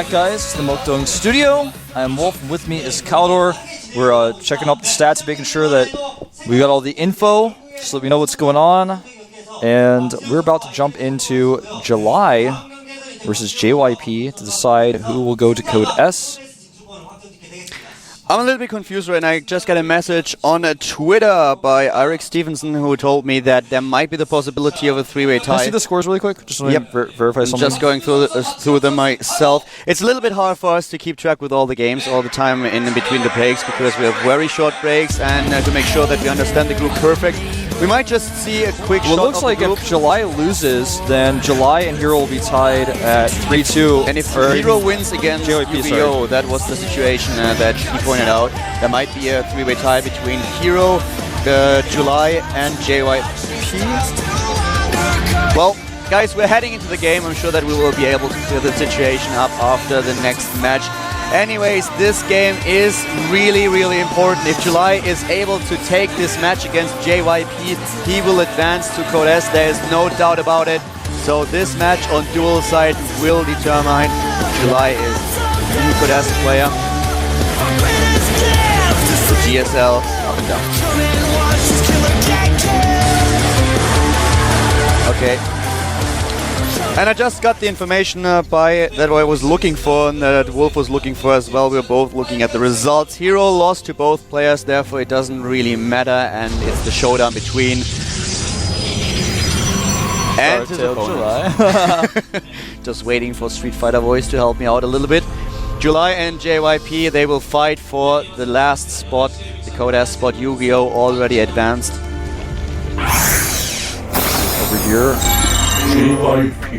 back, guys. It's the Mokdong Studio. I'm Wolf, and with me is Caldor. We're checking up the stats, making sure that we got all the info so that we know what's going on. And we're about to jump into July versus JYP to decide who will go to Code S. I'm a little bit confused right now. I just got a message on Twitter by Eric Stevenson who told me that there might be the possibility of a three-way tie. Can I see the scores really quick? Just want to verify something. Just going through them myself. It's a little bit hard for us to keep track with all the games all the time in between the breaks because we have very short breaks and to make sure that we understand the group perfect. We might just see a quick shot. Well, it looks like if July loses, then July and Hero will be tied at 3-2. And if Hero wins against UBO, that was the situation that he pointed out. There might be a three-way tie between Hero, July, and JYP. Well, guys, we're heading into the game. I'm sure that we will be able to clear the situation up after the next match. Anyways, this game is really, really important. If July is able to take this match against JYP, he will advance to Code S. There is no doubt about it. So this match on dual side will determine if July is the new Code S player. The GSL up and down. Okay. And I just got the information that I was looking for and that Wolf was looking for as well. We were both looking at the results. Hero lost to both players, therefore it doesn't really matter, and it's the showdown between and his opponent. Just waiting for Street Fighter Voice to help me out a little bit. July and JYP, they will fight for the last spot, the Code S spot. Yu-Gi-Oh! Already advanced. Over here.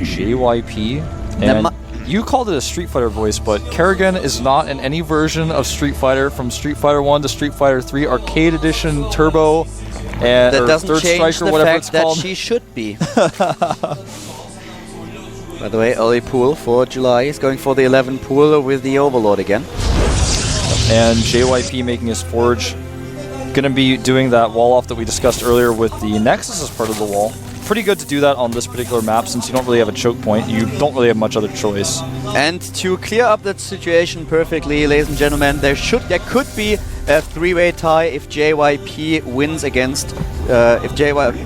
JYP. And you called it a Street Fighter Voice, but Kerrigan is not in any version of Street Fighter from Street Fighter 1 to Street Fighter 3 Arcade Edition Turbo and that doesn't Third change Strike or the whatever fact it's that called. she should be. By the way, early pool for July is going for the 11 pool with the Overlord again. And JYP making his forge. Going to be doing that wall off that we discussed earlier with the Nexus as part of the wall. Pretty good to do that on this particular map since you don't really have a choke point. You don't really have much other choice. And to clear up that situation perfectly, ladies and gentlemen, there could be a three-way tie if JYP wins against if JYP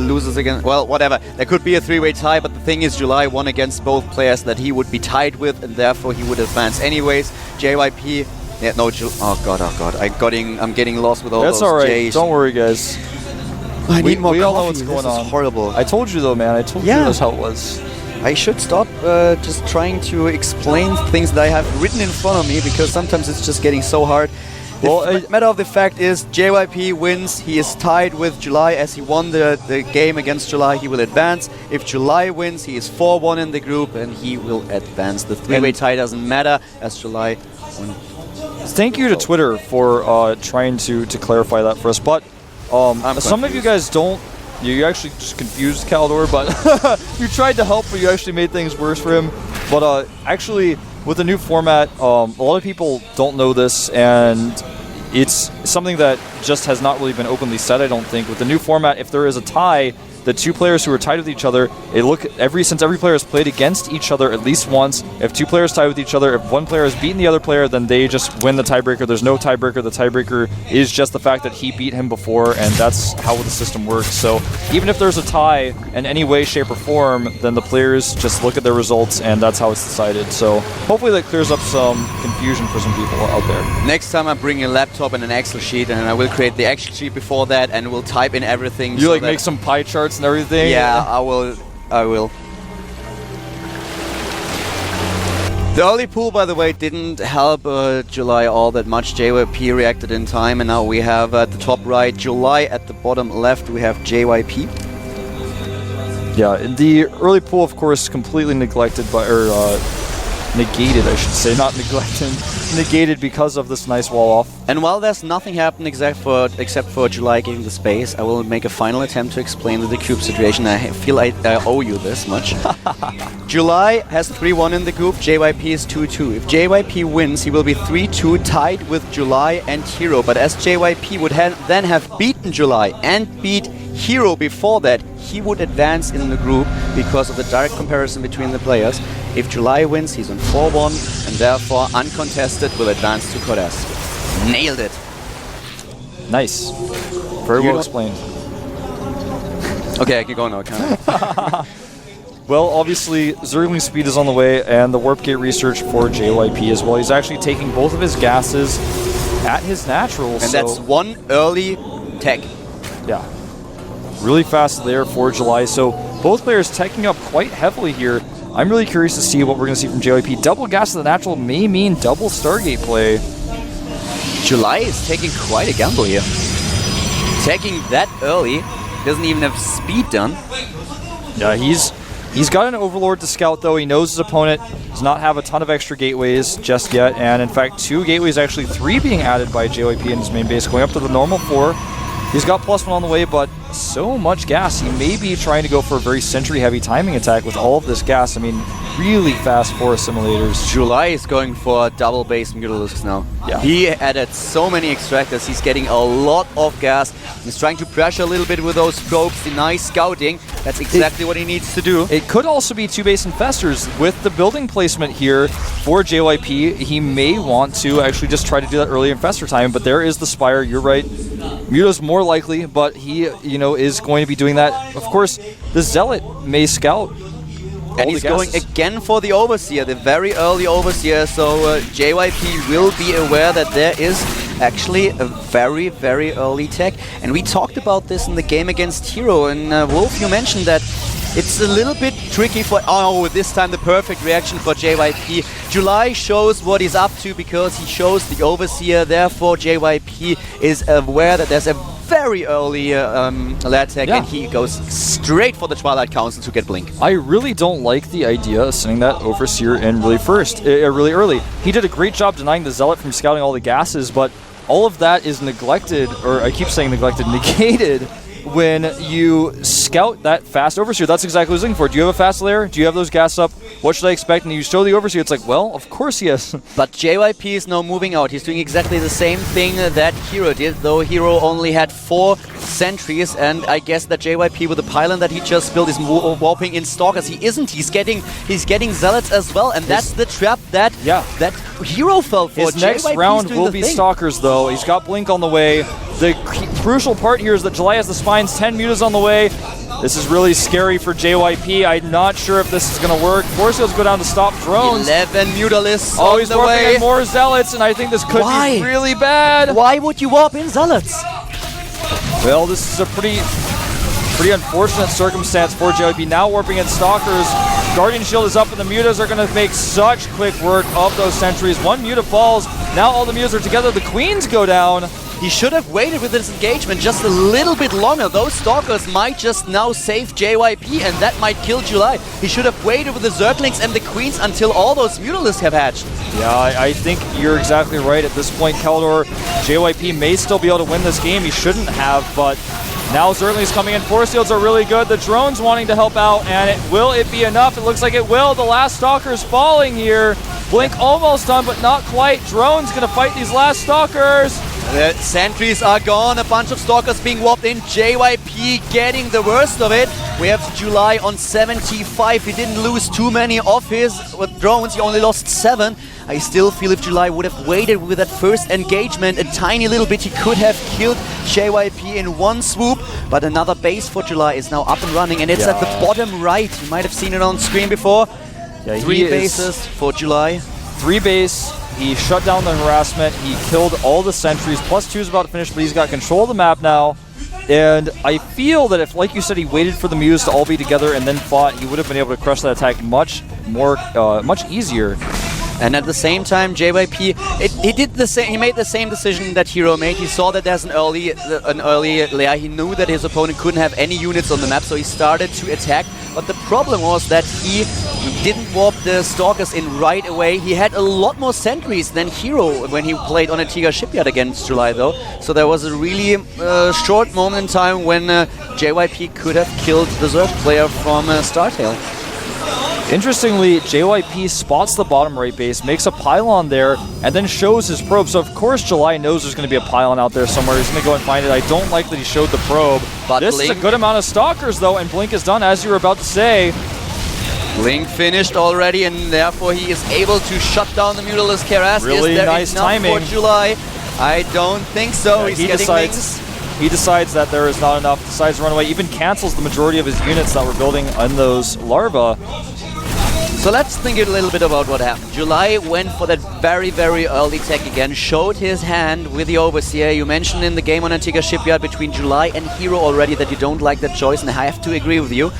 loses against, well, whatever. There could be a three-way tie, but the thing is July won against both players that he would be tied with, and therefore he would advance anyways. JYP, yeah, no, oh god, I'm getting lost with all those That's alright, J's. don't worry guys. I need more we all know coffee. what's going on. This is horrible. I told you though, man. I told you that's how it was. I should stop just trying to explain things that I have written in front of me because sometimes it's just getting so hard. Well, the matter of the fact is JYP wins. He is tied with July as he won the game against July. He will advance. If July wins, he is 4-1 in the group and he will advance. The three-way tie doesn't matter as July won. Thank you to Twitter for trying to clarify that for us. But some of you guys don't. You actually just confused Caldor, but you tried to help, but you actually made things worse for him. But actually, with the new format, a lot of people don't know this, and it's something that just has not really been openly said, I don't think. With the new format, if there is a tie, the two players who are tied with each other, since every player has played against each other at least once, if two players tie with each other, if one player has beaten the other player, then they just win the tiebreaker. There's no tiebreaker. The tiebreaker is just the fact that he beat him before, and that's how the system works. So even if there's a tie in any way, shape, or form, then the players just look at their results, and that's how it's decided. So hopefully that clears up some confusion for some people out there. Next time I bring a laptop and an Excel sheet, and I will create the Excel sheet before that, and we'll type in everything. You make some pie charts and everything? Yeah, I will. The early pool, by the way, didn't help July all that much. JYP reacted in time, and now we have at the top right July, at the bottom left we have JYP. Yeah, in the early pool, of course, completely neglected by, negated, I should say, not neglected, negated because of this nice wall off. And while there's nothing happened except for July getting the space, I will make a final attempt to explain the cube situation. I feel I owe you this much. July has 3-1 in the group, JYP is 2-2. If JYP wins, he will be 3-2 tied with July and Hero, but as JYP would then have beaten July and beat Hero before that, he would advance in the group because of the direct comparison between the players. If July wins, he's on 4-1 and therefore uncontested will advance to Kodas. Nailed it. Nice. Very well explained. Okay, I can go now, can I? Well, obviously, Zergling speed is on the way, and the warp gate research for JYP as well. He's actually taking both of his gases at his naturals. And that's one early tech. Yeah. Really fast there for July. So both players teching up quite heavily here. I'm really curious to see what we're going to see from JYP. Double gas to the natural may mean double Stargate play. July is taking quite a gamble here. Taking that early, doesn't even have speed done. Yeah, he's got an Overlord to scout, though. He knows his opponent does not have a ton of extra gateways just yet. And in fact, 2 gateways, actually 3 being added by JYP in his main base, going up to the normal 4. He's got +1 on the way, but so much gas. He may be trying to go for a very sentry-heavy timing attack with all of this gas. I mean, really fast forest simulators. July is going for double base Mutalisks now. Yeah. He added so many extractors. He's getting a lot of gas. He's trying to pressure a little bit with those probes. The nice scouting. That's exactly what he needs to do. It could also be 2 base infestors. With the building placement here for JYP, he may want to actually just try to do that early infestor time, but there is the Spire. You're right. Muta's more likely, but he, is going to be doing that. Of course, the Zealot may scout. And he's going again for the Overseer, the very early Overseer, so JYP will be aware that there is actually a very, very early tech. And we talked about this in the game against Hero, and Wolf, you mentioned that it's a little bit tricky for... Oh, this time the perfect reaction for JYP. July shows what he's up to because he shows the Overseer, therefore JYP is aware that there's a very early lad tech, and he goes straight for the Twilight Council to get Blink. I really don't like the idea of sending that Overseer in really early. He did a great job denying the Zealot from scouting all the gases, but all of that is neglected, or I keep saying neglected, negated, when you scout that fast Overseer. That's exactly what I was looking for. Do you have a fast layer? Do you have those gas up? What should I expect? And you show the Overseer, it's like, well, of course he has. But JYP is now moving out. He's doing exactly the same thing that Hero did, though Hero only had 4 sentries, and I guess that JYP with the pylon that he just built is warping in Stalkers. He isn't. He's getting Zealots as well, and that's the trap that Hero fell for. His next round will be Stalkers, though. He's got Blink on the way. The crucial part here is that July has the Spines, 10 Mutas on the way. This is really scary for JYP. I'm not sure if this is going to work. Force Fields go down to stop drones. 11 Mutalisks on he's the warping in more Zealots, and I think this could be really bad. Why would you warp in Zealots? Well, this is a pretty unfortunate circumstance for JYP. Now warping in Stalkers. Guardian Shield is up, and the Mutas are going to make such quick work of those sentries. 1 Muta falls. Now all the Mutas are together. The Queens go down. He should have waited with this engagement just a little bit longer. Those Stalkers might just now save JYP, and that might kill July. He should have waited with the Zerglings and the Queens until all those Mutalisks have hatched. Yeah, I think you're exactly right. At this point, Keldor, JYP may still be able to win this game. He shouldn't have, but now Zerglings coming in. Force Fields are really good. The drones wanting to help out, and will it be enough? It looks like it will. The last Stalker's falling here. Blink almost done, but not quite. Drone's going to fight these last Stalkers. The sentries are gone, a bunch of Stalkers being warped in, JYP getting the worst of it. We have July on 75, he didn't lose too many of his drones, he only lost 7. I still feel if July would have waited with that first engagement a tiny little bit, he could have killed JYP in one swoop. But another base for July is now up and running, and it's at the bottom right. You might have seen it on screen before. 3 bases for July. 3 base. He shut down the harassment. He killed all the sentries. +2 is about to finish, but he's got control of the map now. And I feel that if, like you said, he waited for the Muse to all be together and then fought, he would have been able to crush that attack much easier. And at the same time, JYP, he did the same. He made the same decision that Hero made. He saw that there's an early layer. He knew that his opponent couldn't have any units on the map, so he started to attack. But the problem was that he didn't warp the Stalkers in right away. He had a lot more sentries than Hero when he played on a Tiga shipyard against July, though. So there was a really short moment in time when JYP could have killed the Zerg player from StarTale. Interestingly, JYP spots the bottom right base, makes a pylon there, and then shows his probe. So of course July knows there's going to be a pylon out there somewhere. He's going to go and find it. I don't like that he showed the probe. But this is a good amount of Stalkers though, and Blink is done, as you were about to say. Blink finished already, and therefore he is able to shut down the Mutalisk Keras. Really nice timing for July? I don't think so. Yeah, he decides that there is not enough, decides to run away, even cancels the majority of his units that were building on those larvae. So let's think a little bit about what happened. July went for that very, very early tech again, showed his hand with the Overseer. You mentioned in the game on Antigua Shipyard between July and Hero already that you don't like that choice, and I have to agree with you.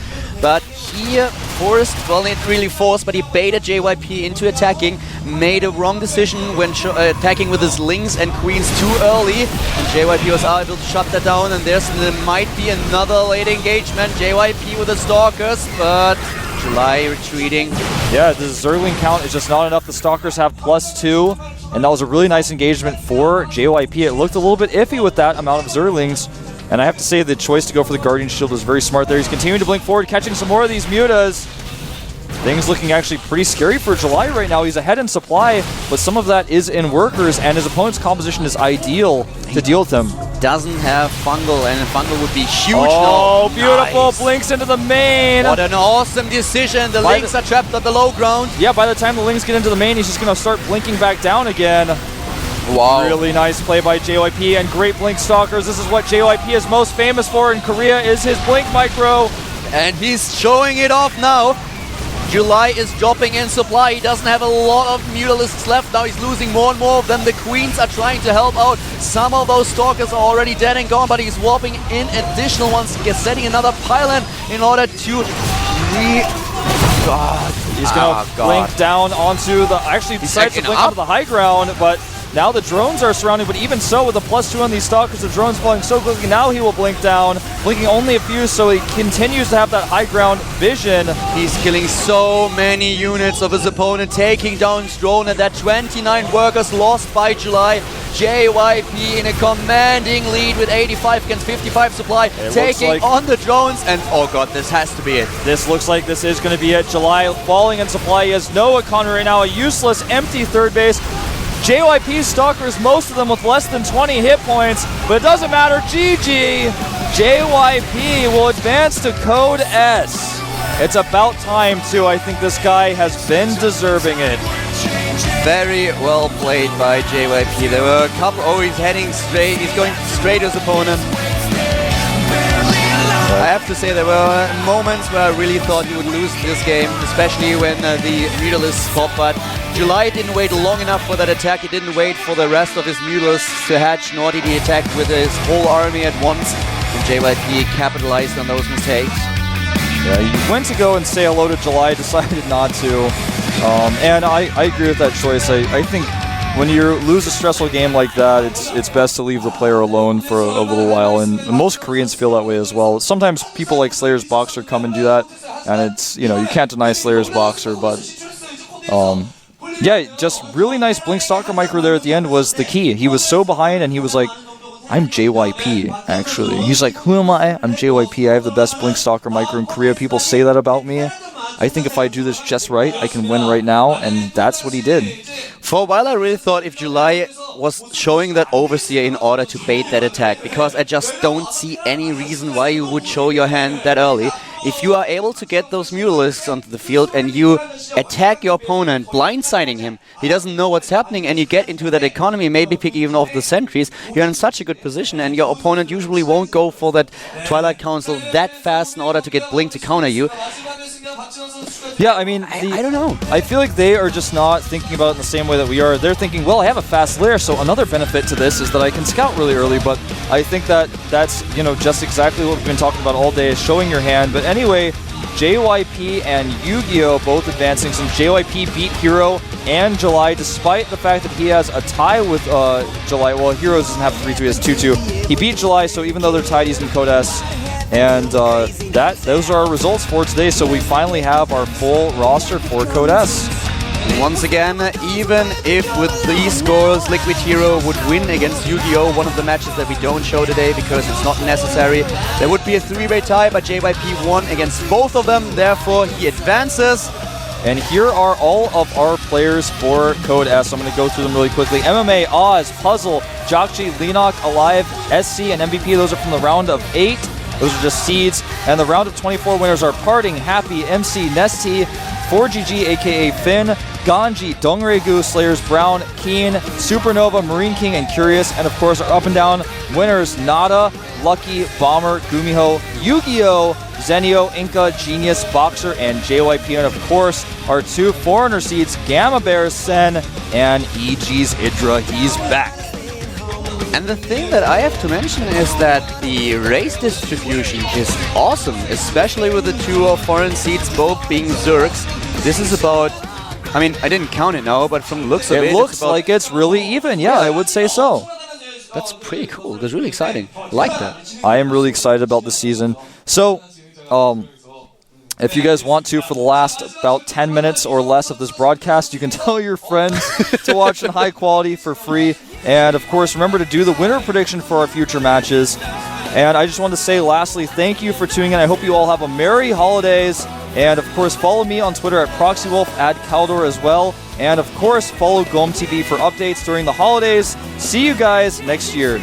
But he forced, well, not really forced, but he baited JYP into attacking, made a wrong decision when attacking with his Lings and Queens too early, and JYP was able to shut that down, and there might be another late engagement. JYP with the Stalkers, but July retreating. Yeah, the Zergling count is just not enough. The Stalkers have +2, and that was a really nice engagement for JYP. It looked a little bit iffy with that amount of Zerglings, and I have to say the choice to go for the Guardian Shield was very smart there. He's continuing to blink forward, catching some more of these Mutas. Things looking actually pretty scary for July right now. He's ahead in supply, but some of that is in workers, and his opponent's composition is ideal to deal with him. Doesn't have Fungal, and Fungal would be huge. Oh, now. Beautiful. Nice. Blinks into the main. What an awesome decision. The Lings are trapped at the low ground. Yeah, by the time the Lings get into the main, he's just going to start blinking back down again. Wow. Really nice play by JYP, and great Blink Stalkers. This is what JYP is most famous for in Korea, is his Blink Micro. And he's showing it off now. July is dropping in supply. He doesn't have a lot of Mutalisks left now. He's losing more and more of them. The Queens are trying to help out. Some of those Stalkers are already dead and gone, but he's warping in additional ones, setting another pylon in order to He's going to blink down onto the... Actually, decides to blink onto the high ground, but now the drones are surrounding, but even so, with a +2 on these Stalkers, the drones falling so quickly, now he will blink down, blinking only a few, so he continues to have that high ground vision. He's killing so many units of his opponent, taking down his drone, and that 29 workers lost by July. JYP in a commanding lead with 85 against 55 supply, taking on the drones, and oh god, this has to be it. This looks like this is going to be it. July falling in supply. He has no economy right now, a useless, empty third base. JYP Stalkers, most of them with less than 20 hit points, but it doesn't matter. GG! JYP will advance to Code S. It's about time, too. I think this guy has been deserving it. Very well played by JYP. There were a couple... Oh, he's heading straight. He's going straight to his opponent. I have to say there were moments where I really thought he would lose this game, especially when the Mutalisks popped, but July didn't wait long enough for that attack. He didn't wait for the rest of his Mutalisks to hatch, nor did he attack with his whole army at once, and JYP capitalized on those mistakes. Yeah, he went to go and say hello to July, decided not to, and I agree with that choice. I think when you lose a stressful game like that, it's best to leave the player alone for a little while, and most Koreans feel that way as well. Sometimes people like Slayer's Boxer come and do that, and it's, you know, you can't deny Slayer's Boxer, but yeah, just really nice Blink Stalker micro there at the end was the key. He was so behind, and he was like, I'm JYP, actually. He's like, who am I? I'm JYP. I have the best Blink Stalker micro in Korea. People say that about me. I think if I do this just right, I can win right now, and that's what he did. For a while, I really thought if July was showing that Overseer in order to bait that attack, because I just don't see any reason why you would show your hand that early. If you are able to get those Mutalisks onto the field and you attack your opponent, blindsiding him, he doesn't know what's happening, and you get into that economy, maybe pick even off the sentries, you're in such a good position, and your opponent usually won't go for that Twilight Council that fast in order to get Blink to counter you. Yeah, I mean, I don't know. I feel like they are just not thinking about it in the same way that we are. They're thinking, well, I have a fast lair, so another benefit to this is that I can scout really early, but I think that that's, you know, just exactly what we've been talking about all day, is showing your hand. But anyway, JYP and Yu-Gi-Oh! Both advancing, since JYP beat Hero and July, despite the fact that he has a tie with July. Well, Heroes doesn't have 3-2, he has 2-2. He beat July, so even though they're tied, he's in Code S. And those are our results for today, so we finally have our full roster for Code S. Once again, even if with these scores Liquid Hero would win against Yu-Gi-Oh! One of the matches that we don't show today because it's not necessary, there would be a 3-way tie, but JYP won against both of them, therefore he advances. And here are all of our players for Code S. I'm going to go through them really quickly. MMA, Oz, Puzzle, Jokji, Lenok, Alive, SC, and MVP. Those are from the round of 8. Those are just seeds. And the round of 24 winners are Parting, Happy, MC, Nesty, 4GG, aka Finn, Ganji, Dongregu, Slayers Brown, Keen, Supernova, Marine King, and Curious. And of course, our up and down winners Nada, Lucky, Bomber, Gumiho, Yu-Gi-Oh!, Zenio, Inca, Genius, Boxer, and JYP. And of course, our 2 foreigner seeds, Gamma Bear, Sen, and EG's Idra. He's back. And the thing that I have to mention is that the race distribution is awesome, especially with the 2 foreign seeds both being Zergs. This is about, I mean, I didn't count it now, but from the looks of it, it looks like it's really even. Yeah, I would say so. That's pretty cool. That's really exciting. I like that. I am really excited about the season. So, if you guys want to, for the last about 10 minutes or less of this broadcast, you can tell your friends to watch in high quality for free. And, of course, remember to do the winner prediction for our future matches. And I just want to say, lastly, thank you for tuning in. I hope you all have a merry holidays. And, of course, follow me on Twitter at ProxyWolf, at Caldor as well. And, of course, follow GOMTV for updates during the holidays. See you guys next year.